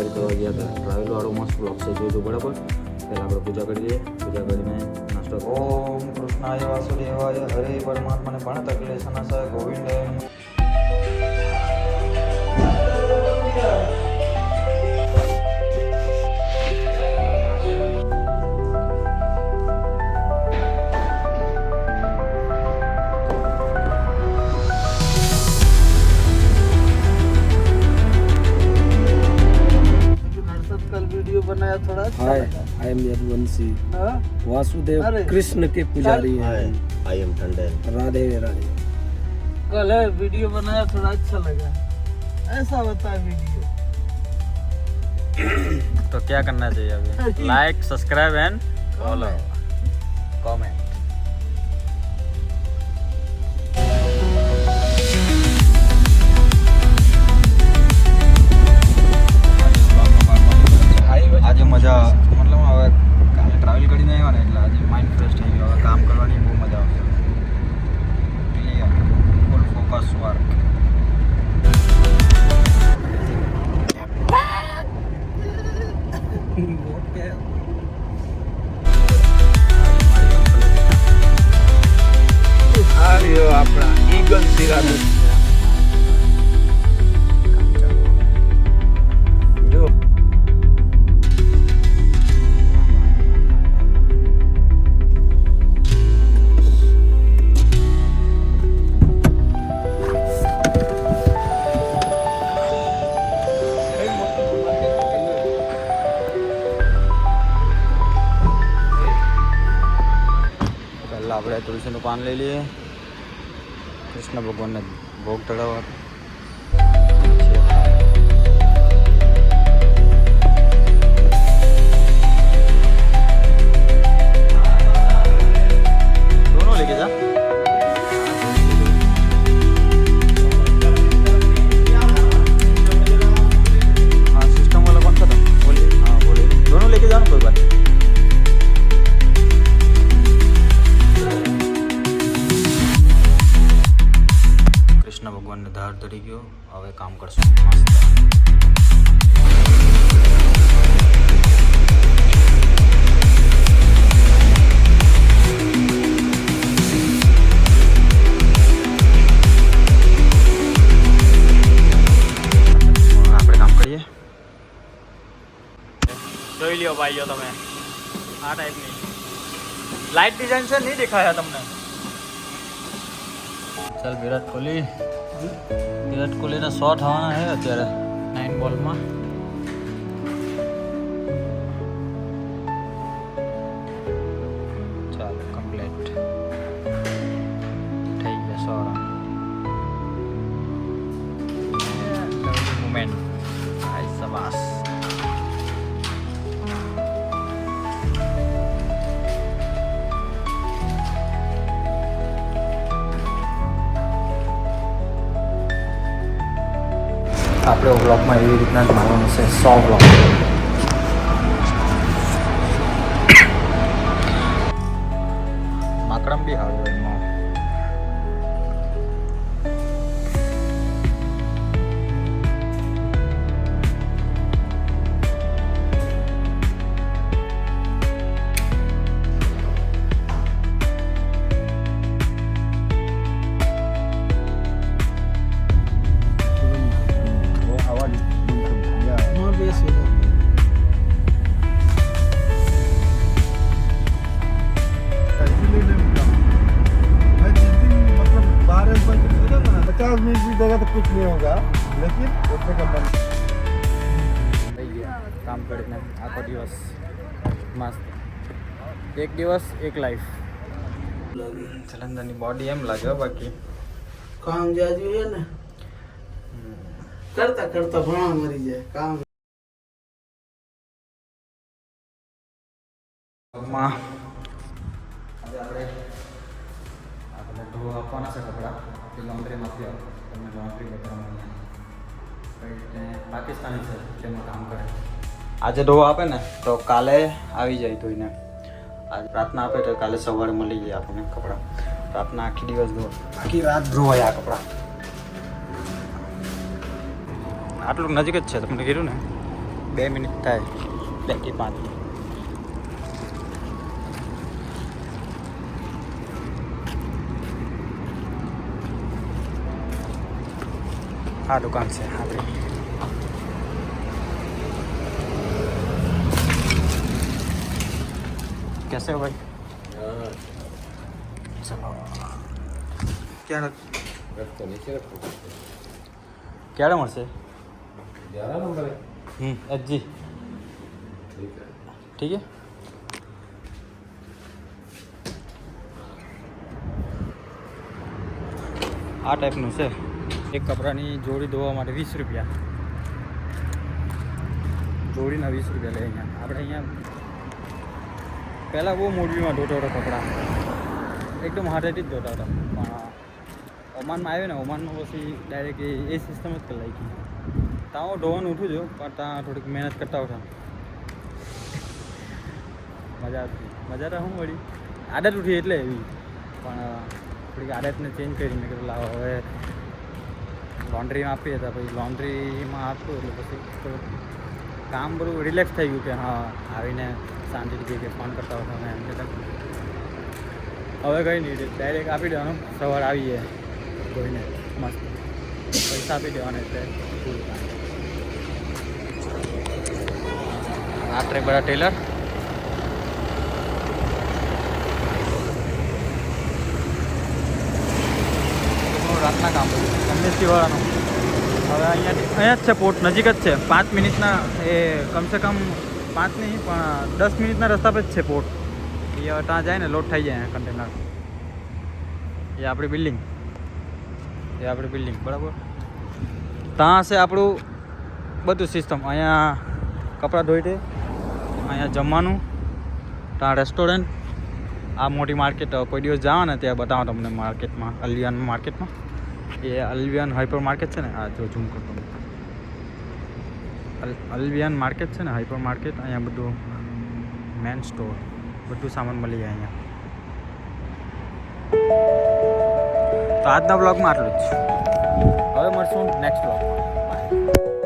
મુસાફરી કરવા ગયા હતા. ટ્રાવેલવાળો મસ્ત બ્લોગ છે, જોજો બરાબર. પહેલાં આપણે પૂજા કરી દઈએ. પૂજા કરીને નાસ્તો. ઓમ કૃષ્ણાય વાસુદેવાય હરે પરમાત્માને ભણત ક્લેશનાશાય ગોવિંદાય નમઃ. बनाया थोड़ा अच्छा हाय लगा। आई एम यदुवंशी हाँ? वासुदेव अरे, कृष्ण के पुजारी हैं आई एम टंडन। राधे राधे। कल है वीडियो बनाया थोड़ा अच्छा लगा, ऐसा होता है वीडियो। तो क्या करना चाहिए अभी? Like, subscribe and follow, comment. આજે મજા મતલબ હવે કાલે ટ્રાવેલ કરીને આવ્યા ને એટલે આજે માઇન્ડ ફ્રેશ થઈ ગયો. હવે કામ કરવાની બહુ મજા આવશે. Clear, full focus work. આપણા ઈગલ સિરામિક જો પહેલાં આપણે તુલસીનું પાન લઈ લઈએ. કૃષ્ણ ભગવાનને ભોગ ચડાવવા. दोनों लेके जा. हाँ सिस्टम वाला कौन सा था? बोलिए. हाँ बोलिए. दोनों लेके जाओ कोई बात. કૃષ્ણ ભગવાનને ધાર ધરી ગયો. હવે કામ કરશું મસ્ત. આપણે કામ કરીએ. જોઈ લ્યો ભાઈઓ તમે આ ટાઈપની લાઇટ ડિઝાઇન છે, નહીં દેખાયા તમને? ચાલ વિરાટ કોહલીના શોટ થવાના છે અત્યારે 9 બોલમાં. ચાલ કમ્પ્લીટ થઈ ગયા 100 રન. મુમેન્ટ આય સબાસ. આપણે બ્લોગમાં એવી રીતના જ મારવાનું છે 100 બ્લોગ. માકડમ બી હારું એમાં. हाँ बेस हो जाता है। मैं जिस दिन मतलब 12 बजे सोचा था ना 50 मिनट भी देगा तो कुछ नहीं होगा, लेकिन उससे कम बन થઈ ગયા કામ કરીને આખો દિવસ મસ્ત. એક દિવસ એક લાઈફ. જલંધરની બોડી એમ લાગે બાકી काम जाजू है ना, करता करता भाड़ा मरी जाए काम। માં આજે આપણે ધોવા આપવાના છે કપડાં. તે લોન્ડ્રીમાંથી આવે તમને લોન્ડ્રી બતાવવાનું. પાકિસ્તાની છે તેમાં કામ કરે. આજે ધોવા આપે ને તો કાલે આવી જાય ધોઈને. आज रातना आपे तो काले सवारे मळी जाय आपने कपड़ा. रातना आखी दिवस धो आखी रात धोवाय आ कपड़ा. आटલું નજીક જ છે તમને કીધું ને. 2 મિનિટ થાય, 2 થી 5. આ દુકાન છે આપણી. कैसे हो भाई? चलो क्या क्या મળશે? 11 नंबर है। एचजी ठीक है. આ ટાઈપનું છે. એક કપડાની જોડી ધોવા માટે 20 રૂપિયા. જોડીના 20 રૂપિયા લે અહીંયા. આપણે અહીંયા પહેલાં બહુ મોડવીમાં ધોતા હતા કપડાં, એકદમ હાથેથી જ ધોતા હતા. પણ ઓમાનમાં આવ્યો ને, ઓમાનમાં પછી ડાયરેક્ટ એ સિસ્ટમ જ કરી નાખી. ત્યાં હું ધોવાનું ઉઠું છું, પણ ત્યાં થોડીક મહેનત કરતા હતા. મજા તો શું મળી, આદત ઉઠી એટલે એવી. પણ થોડીક આદતને ચેન્જ કરી મેં કીધું લાવો હવે લોન્ડ્રીમાં આપીએ હતા. પછી લોન્ડ્રીમાં આપતું એટલે પછી થોડુંક કામ બધું રિલેક્સ થઈ ગયું કે હા આવીને શાંતિથી કે ફોન કરતા હતા ને એમ કહેતા. હવે કંઈ નહીં, ડાયરેક્ટ આપી દેવાનું. સવારે આવીએ ધોઈને મસ્ત, પૈસા આપી દેવાના એટલે પૂરું કામ. રાત્રે બધા ટેલર રાતના કામ બધું એમએસસી વાળાનું. હવે અહીંયા જ છે, પોર્ટ નજીક જ છે. 5 મિનિટના એ કમસે કમ 5 નહીં પણ 10 મિનિટના રસ્તા પર જ છે પોર્ટ. એ હવે ત્યાં જાય ને લોડ થઈ જાય કન્ટેનર. એ આપણી બિલ્ડિંગ બરાબર. ત્યાં છે આપણું બધું સિસ્ટમ. અહીંયા કપડાં ધોઈ દે, અહીંયા જમવાનું, ત્યાં રેસ્ટોરન્ટ, આ મોટી માર્કેટ. કોઈ દિવસ જાઓ ને ત્યાં બતાવો તમને માર્કેટમાં, અલ્વિયાન માર્કેટમાં. એ અલ્વિયાન હાઈપર માર્કેટ છે ને, આ જો ઝૂમ કરતો અલ્વિયાન માર્કેટ છે ને, હાઈપર માર્કેટ. અહીંયા બધું મેન સ્ટોર, બધું સામાન મળી જાય અહીંયા. તો આજના બ્લોગમાં આટલું જ. હવે મળશું નેક્સ્ટ બ્લોગમાં. બાય.